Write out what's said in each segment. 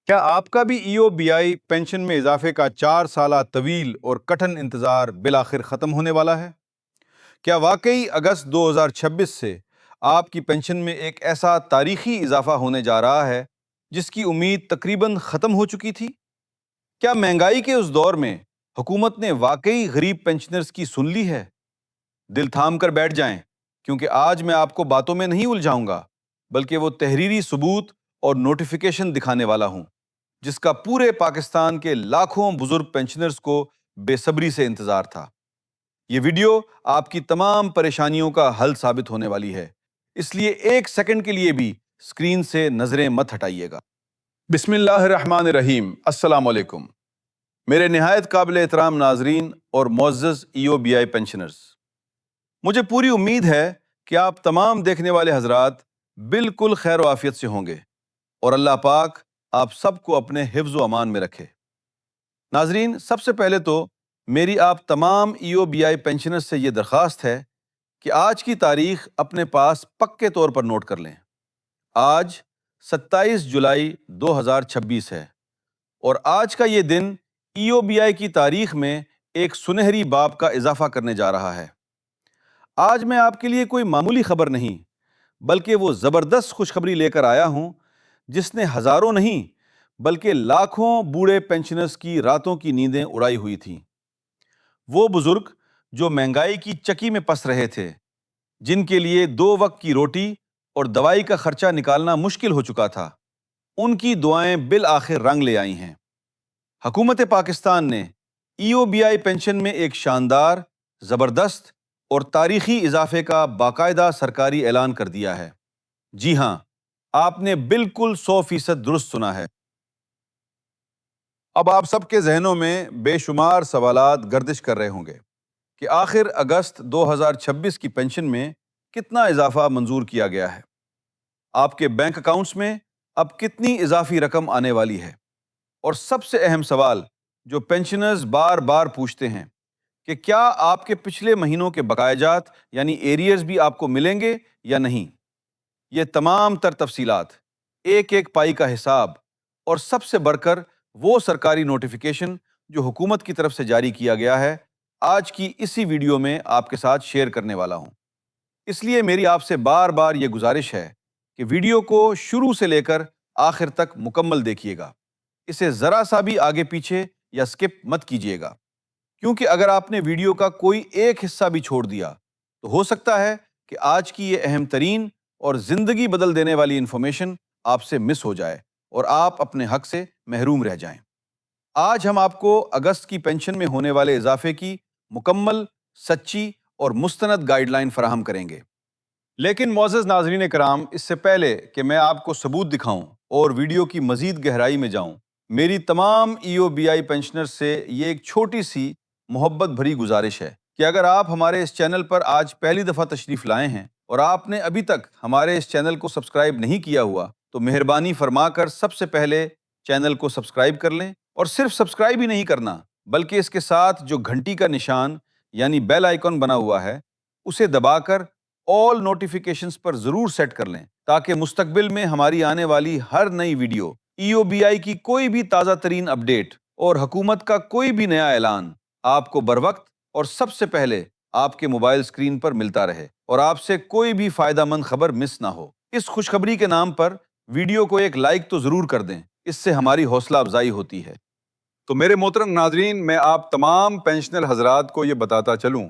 کیا آپ کا بھی ای او بی آئی پینشن میں اضافے کا 4 سالہ طویل اور کٹھن انتظار بالآخر ختم ہونے والا ہے؟ کیا واقعی اگست 2026 سے آپ کی پینشن میں ایک ایسا تاریخی اضافہ ہونے جا رہا ہے جس کی امید تقریباً ختم ہو چکی تھی؟ کیا مہنگائی کے اس دور میں حکومت نے واقعی غریب پینشنرز کی سن لی ہے؟ دل تھام کر بیٹھ جائیں، کیونکہ آج میں آپ کو باتوں میں نہیں الجھاؤں گا، بلکہ وہ تحریری ثبوت اور نوٹیفیکیشن دکھانے والا ہوں جس کا پورے پاکستان کے لاکھوں بزرگ پینشنرز کو بے صبری سے انتظار تھا۔ یہ ویڈیو آپ کی تمام پریشانیوں کا حل ثابت ہونے والی ہے، اس لیے ایک سیکنڈ کے لیے بھی اسکرین سے نظریں مت ہٹائیے گا۔ بسم اللہ الرحمن الرحیم۔ السلام علیکم میرے نہایت قابل احترام ناظرین اور معزز ای او بی آئی پینشنرز، مجھے پوری امید ہے کہ آپ تمام دیکھنے والے حضرات بالکل خیر و عافیت سے ہوں گے اور اللہ پاک آپ سب کو اپنے حفظ و امان میں رکھے۔ ناظرین، سب سے پہلے تو میری آپ تمام ای او بی آئی پینشنرز سے یہ درخواست ہے کہ آج کی تاریخ اپنے پاس پکے طور پر نوٹ کر لیں۔ آج 27 جولائی 2026 ہے اور آج کا یہ دن ای او بی آئی کی تاریخ میں ایک سنہری باب کا اضافہ کرنے جا رہا ہے۔ آج میں آپ کے لیے کوئی معمولی خبر نہیں بلکہ وہ زبردست خوشخبری لے کر آیا ہوں جس نے ہزاروں نہیں بلکہ لاکھوں بوڑھے پینشنرز کی راتوں کی نیندیں اڑائی ہوئی تھیں۔ وہ بزرگ جو مہنگائی کی چکی میں پس رہے تھے، جن کے لیے 2 وقت کی روٹی اور دوائی کا خرچہ نکالنا مشکل ہو چکا تھا، ان کی دعائیں بالآخر رنگ لے آئی ہیں۔ حکومت پاکستان نے ای او بی آئی پینشن میں ایک شاندار، زبردست اور تاریخی اضافے کا باقاعدہ سرکاری اعلان کر دیا ہے۔ جی ہاں، آپ نے بالکل 100% درست سنا ہے۔ اب آپ سب کے ذہنوں میں بے شمار سوالات گردش کر رہے ہوں گے کہ آخر اگست 2026 کی پینشن میں کتنا اضافہ منظور کیا گیا ہے؟ آپ کے بینک اکاؤنٹس میں اب کتنی اضافی رقم آنے والی ہے؟ اور سب سے اہم سوال جو پینشنرز بار بار پوچھتے ہیں کہ کیا آپ کے پچھلے مہینوں کے بقایا جات یعنی ایریئرز بھی آپ کو ملیں گے یا نہیں؟ یہ تمام تر تفصیلات، ایک ایک پائی کا حساب اور سب سے بڑھ کر وہ سرکاری نوٹیفیکیشن جو حکومت کی طرف سے جاری کیا گیا ہے، آج کی اسی ویڈیو میں آپ کے ساتھ شیئر کرنے والا ہوں۔ اس لیے میری آپ سے بار بار یہ گزارش ہے کہ ویڈیو کو شروع سے لے کر آخر تک مکمل دیکھیے گا، اسے ذرا سا بھی آگے پیچھے یا سکپ مت کیجیے گا، کیونکہ اگر آپ نے ویڈیو کا کوئی ایک حصہ بھی چھوڑ دیا تو ہو سکتا ہے کہ آج کی یہ اہم ترین اور زندگی بدل دینے والی انفارمیشن آپ سے مس ہو جائے اور آپ اپنے حق سے محروم رہ جائیں۔ آج ہم آپ کو اگست کی پینشن میں ہونے والے اضافے کی مکمل، سچی اور مستند گائیڈ لائن فراہم کریں گے۔ لیکن معزز ناظرین کرام، اس سے پہلے کہ میں آپ کو ثبوت دکھاؤں اور ویڈیو کی مزید گہرائی میں جاؤں، میری تمام ای او بی آئی پینشنر سے یہ ایک چھوٹی سی محبت بھری گزارش ہے کہ اگر آپ ہمارے اس چینل پر آج پہلی دفعہ تشریف لائے ہیں اور آپ نے ابھی تک ہمارے اس چینل کو سبسکرائب نہیں کیا ہوا تو مہربانی فرما کر سب سے پہلے چینل کو سبسکرائب کر لیں، اور صرف سبسکرائب ہی نہیں کرنا بلکہ اس کے ساتھ جو گھنٹی کا نشان یعنی بیل آئیکن بنا ہوا ہے اسے دبا کر آل نوٹیفیکیشنز پر ضرور سیٹ کر لیں، تاکہ مستقبل میں ہماری آنے والی ہر نئی ویڈیو، ای او بی آئی کی کوئی بھی تازہ ترین اپڈیٹ اور حکومت کا کوئی بھی نیا اعلان آپ کو بروقت اور سب سے پہلے آپ کے موبائل سکرین پر ملتا رہے اور آپ سے کوئی بھی فائدہ مند خبر مس نہ ہو۔ اس خوشخبری کے نام پر ویڈیو کو ایک لائک تو ضرور کر دیں، اس سے ہماری حوصلہ افزائی ہوتی ہے۔ تو میرے محترم ناظرین، میں آپ تمام پینشنر حضرات کو یہ بتاتا چلوں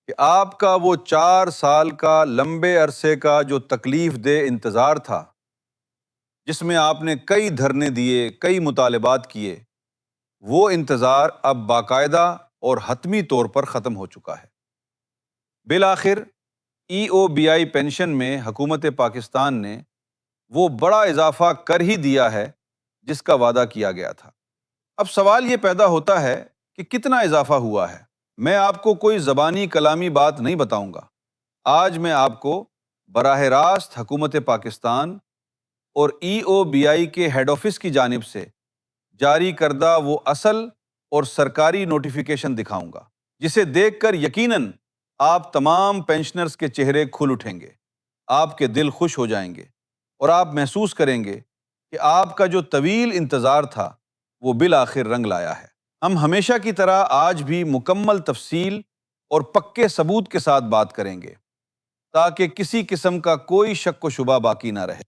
کہ آپ کا وہ 4 سال کا لمبے عرصے کا جو تکلیف دہ انتظار تھا، جس میں آپ نے کئی دھرنے دیے، کئی مطالبات کیے، وہ انتظار اب باقاعدہ اور حتمی طور پر ختم ہو چکا ہے۔ بالآخر ای او بی آئی پینشن میں حکومت پاکستان نے وہ بڑا اضافہ کر ہی دیا ہے جس کا وعدہ کیا گیا تھا۔ اب سوال یہ پیدا ہوتا ہے کہ کتنا اضافہ ہوا ہے؟ میں آپ کو کوئی زبانی کلامی بات نہیں بتاؤں گا، آج میں آپ کو براہ راست حکومت پاکستان اور ای او بی آئی کے ہیڈ آفس کی جانب سے جاری کردہ وہ اصل اور سرکاری نوٹیفیکیشن دکھاؤں گا، جسے دیکھ کر یقیناً آپ تمام پینشنرز کے چہرے کھل اٹھیں گے، آپ کے دل خوش ہو جائیں گے اور آپ محسوس کریں گے کہ آپ کا جو طویل انتظار تھا وہ بالآخر رنگ لایا ہے۔ ہم ہمیشہ کی طرح آج بھی مکمل تفصیل اور پکے ثبوت کے ساتھ بات کریں گے تاکہ کسی قسم کا کوئی شک و شبہ باقی نہ رہے۔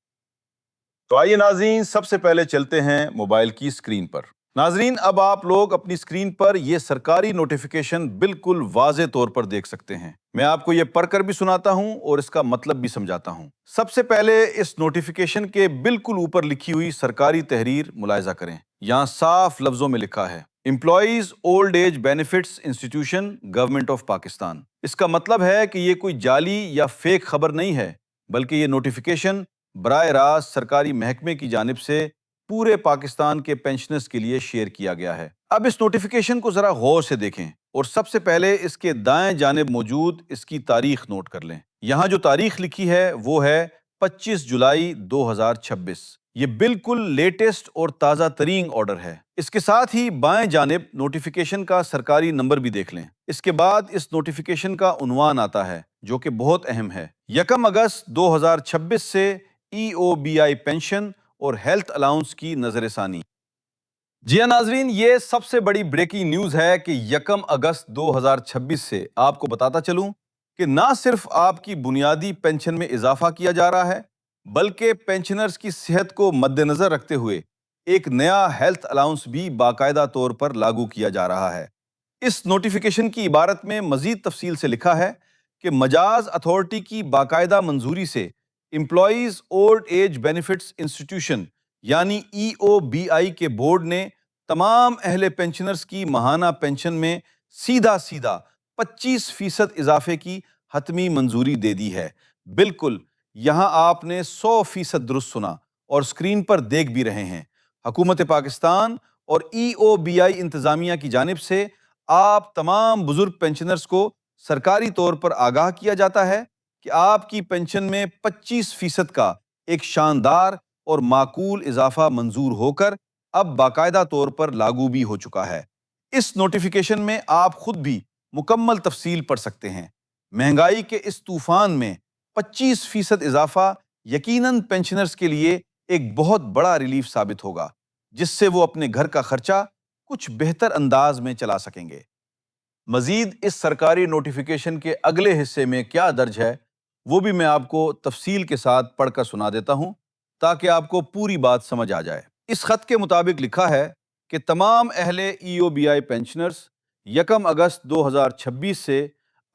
تو آئیے ناظرین، سب سے پہلے چلتے ہیں موبائل کی اسکرین پر۔ ناظرین، اب آپ لوگ اپنی اسکرین پر یہ سرکاری نوٹیفیکیشن بالکل واضح طور پر دیکھ سکتے ہیں۔ میں آپ کو یہ پڑھ کر بھی سناتا ہوں اور اس کا مطلب بھی سمجھاتا ہوں۔ سب سے پہلے اس نوٹیفیکیشن کے بالکل اوپر لکھی ہوئی سرکاری تحریر ملاحظہ کریں۔ یہاں صاف لفظوں میں لکھا ہے employees old age benefits institution government of Pakistan. اس کا مطلب ہے کہ یہ کوئی جعلی یا فیک خبر نہیں ہے، بلکہ یہ نوٹیفیکیشن براہ راست سرکاری محکمے کی جانب سے پورے پاکستان کے پینشنرز کے لیے شیئر کیا گیا ہے۔ اب اس نوٹیفیکیشن کو ذرا غور سے دیکھیں اور سب سے پہلے اس کے دائیں جانب موجود اس کی تاریخ نوٹ کر لیں۔ یہاں جو تاریخ لکھی ہے وہ ہے 25 جولائی 2026۔ یہ بالکل لیٹسٹ اور تازہ ترین آرڈر ہے۔ اس کے ساتھ ہی بائیں جانب نوٹیفیکیشن کا سرکاری نمبر بھی دیکھ لیں۔ اس کے بعد اس نوٹیفیکیشن کا عنوان آتا ہے جو کہ بہت اہم ہے۔ 1 اگست 2026 سے EOBI پینشن اور ہیلتھ الاؤنس کی نظر ثانی۔ جی ہاں ناظرین، یہ سب سے بڑی بریکنگ نیوز ہے کہ 1 اگست 2026 سے آپ کو بتاتا چلوں کہ نہ صرف آپ کی بنیادی پینشن میں اضافہ کیا جا رہا ہے، بلکہ پینشنرز کی صحت کو مد نظر رکھتے ہوئے ایک نیا ہیلتھ الاؤنس بھی باقاعدہ طور پر لاگو کیا جا رہا ہے۔ اس نوٹیفیکیشن کی عبارت میں مزید تفصیل سے لکھا ہے کہ مجاز اتھارٹی کی باقاعدہ منظوری سے employees old age benefits institution یعنی EOBI کے بورڈ نے تمام اہل پینشنرز کی ماہانہ پینشن میں سیدھا 25% اضافے کی حتمی منظوری دے دی ہے۔ بالکل، یہاں آپ نے 100% درست سنا اور اسکرین پر دیکھ بھی رہے ہیں۔ حکومت پاکستان اور EOBI انتظامیہ کی جانب سے آپ تمام بزرگ پینشنرز کو سرکاری طور پر آگاہ کیا جاتا ہے کہ آپ کی پینشن میں 25% کا ایک شاندار اور معقول اضافہ منظور ہو کر اب باقاعدہ طور پر لاگو بھی ہو چکا ہے۔ اس نوٹیفیکیشن میں آپ خود بھی مکمل تفصیل پڑھ سکتے ہیں۔ مہنگائی کے اس طوفان میں 25% اضافہ یقیناً پینشنرز کے لیے ایک بہت بڑا ریلیف ثابت ہوگا، جس سے وہ اپنے گھر کا خرچہ کچھ بہتر انداز میں چلا سکیں گے۔ مزید اس سرکاری نوٹیفیکیشن کے اگلے حصے میں کیا درج ہے وہ بھی میں آپ کو تفصیل کے ساتھ پڑھ کر سنا دیتا ہوں تاکہ آپ کو پوری بات سمجھ آ جائے۔ اس خط کے مطابق لکھا ہے کہ تمام اہل EOBI پینشنرز 1 اگست 2026 سے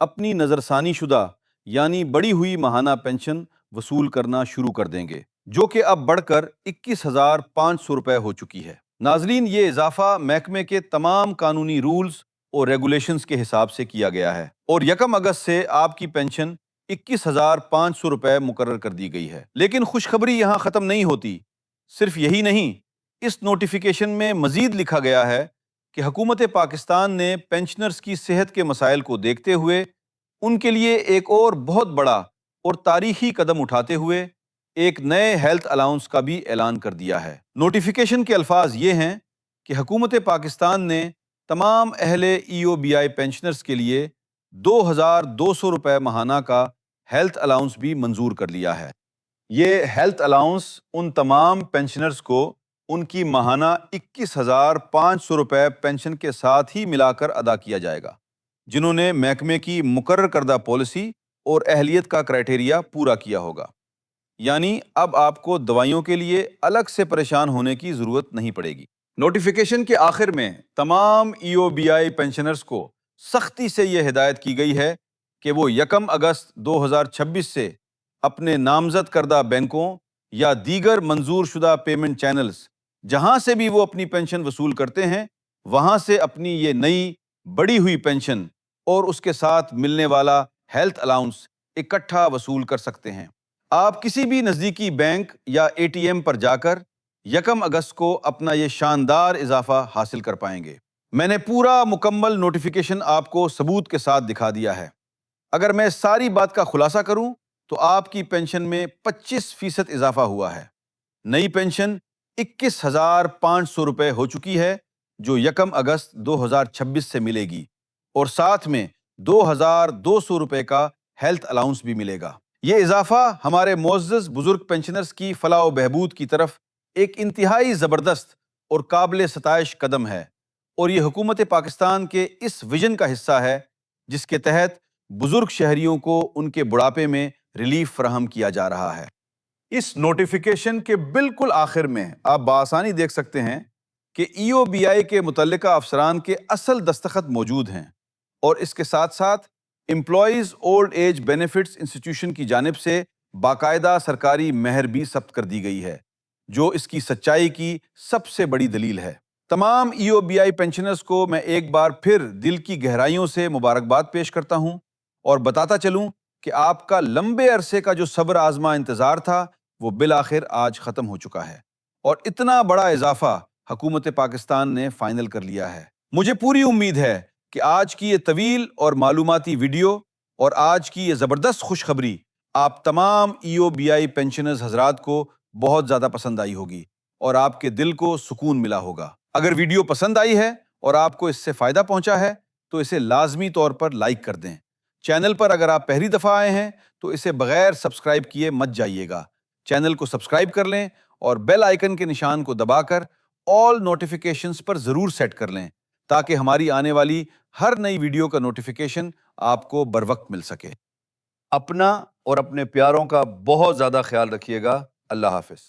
اپنی نظر ثانی شدہ یعنی بڑھی ہوئی ماہانہ پینشن وصول کرنا شروع کر دیں گے، جو کہ اب بڑھ کر 21,500 روپے ہو چکی ہے۔ ناظرین، یہ اضافہ محکمے کے تمام قانونی رولز اور ریگولیشنز کے حساب سے کیا گیا ہے اور 1 اگست سے آپ کی پینشن 21,500 روپے مقرر کر دی گئی ہے۔ لیکن خوشخبری یہاں ختم نہیں ہوتی۔ صرف یہی نہیں، اس نوٹیفیکیشن میں مزید لکھا گیا ہے کہ حکومت پاکستان نے پینشنرز کی صحت کے مسائل کو دیکھتے ہوئے ان کے لیے ایک اور بہت بڑا اور تاریخی قدم اٹھاتے ہوئے ایک نئے ہیلتھ الاؤنس کا بھی اعلان کر دیا ہے۔ نوٹیفیکیشن کے الفاظ یہ ہیں کہ حکومت پاکستان نے تمام اہل EOBI پینشنرز کے لیے 2,200 روپے ماہانہ کا ہیلتھ الاؤنس بھی منظور کر لیا ہے۔ یہ ہیلتھ الاؤنس ان تمام پینشنرز کو ان کی ماہانہ 21,500 روپے پینشن کے ساتھ ہی ملا کر ادا کیا جائے گا، جنہوں نے محکمے کی مقرر کردہ پالیسی اور اہلیت کا کرائیٹیریا پورا کیا ہوگا۔ یعنی اب آپ کو دوائیوں کے لیے الگ سے پریشان ہونے کی ضرورت نہیں پڑے گی۔ نوٹیفیکیشن کے آخر میں تمام EOBI پینشنرز کو سختی سے یہ ہدایت کی گئی ہے کہ وہ 1 اگست 2026 سے اپنے نامزد کردہ بینکوں یا دیگر منظور شدہ پیمنٹ چینلز جہاں سے بھی وہ اپنی پینشن وصول کرتے ہیں، وہاں سے اپنی یہ نئی بڑھی ہوئی پینشن اور اس کے ساتھ ملنے والا ہیلتھ الاؤنس اکٹھا وصول کر سکتے ہیں۔ آپ کسی بھی نزدیکی بینک یا ATM پر جا کر 1 اگست کو اپنا یہ شاندار اضافہ حاصل کر پائیں گے۔ میں نے پورا مکمل نوٹیفیکیشن آپ کو ثبوت کے ساتھ دکھا دیا ہے۔ اگر میں ساری بات کا خلاصہ کروں تو آپ کی پینشن میں 25% اضافہ ہوا ہے۔ نئی پینشن 21,500 روپے ہو چکی ہے جو 1 اگست 2026 سے ملے گی، اور ساتھ میں 2,200 روپے کا ہیلتھ الاؤنس بھی ملے گا۔ یہ اضافہ ہمارے معزز بزرگ پینشنرز کی فلاح و بہبود کی طرف ایک انتہائی زبردست اور قابل ستائش قدم ہے، اور یہ حکومت پاکستان کے اس ویژن کا حصہ ہے جس کے تحت بزرگ شہریوں کو ان کے بڑھاپے میں ریلیف فراہم کیا جا رہا ہے۔ اس نوٹیفیکیشن کے بالکل آخر میں آپ بآسانی دیکھ سکتے ہیں کہ ای او بی آئی کے متعلقہ افسران کے اصل دستخط موجود ہیں، اور اس کے ساتھ ساتھ employees old age benefits institution کی جانب سے باقاعدہ سرکاری مہر بھی ثبت کر دی گئی ہے، جو اس کی سچائی کی سب سے بڑی دلیل ہے۔ تمام ای او بی آئی پینشنرز کو میں ایک بار پھر دل کی گہرائیوں سے مبارکباد پیش کرتا ہوں، اور بتاتا چلوں کہ آپ کا لمبے عرصے کا جو صبر آزما انتظار تھا وہ بالآخر آج ختم ہو چکا ہے، اور اتنا بڑا اضافہ حکومت پاکستان نے فائنل کر لیا ہے۔ مجھے پوری امید ہے کہ آج کی یہ طویل اور معلوماتی ویڈیو اور آج کی یہ زبردست خوشخبری آپ تمام ای او بی آئی پینشنرز حضرات کو بہت زیادہ پسند آئی ہوگی، اور آپ کے دل کو سکون ملا ہوگا۔ اگر ویڈیو پسند آئی ہے اور آپ کو اس سے فائدہ پہنچا ہے تو اسے لازمی طور پر لائک کر دیں۔ چینل پر اگر آپ پہلی دفعہ آئے ہیں تو اسے بغیر سبسکرائب کیے مت جائیے گا۔ چینل کو سبسکرائب کر لیں اور بیل آئیکن کے نشان کو دبا کر آل نوٹیفیکیشنز پر ضرور سیٹ کر لیں، تاکہ ہماری آنے والی ہر نئی ویڈیو کا نوٹیفیکیشن آپ کو بروقت مل سکے۔ اپنا اور اپنے پیاروں کا بہت زیادہ خیال رکھیے گا۔ اللہ حافظ۔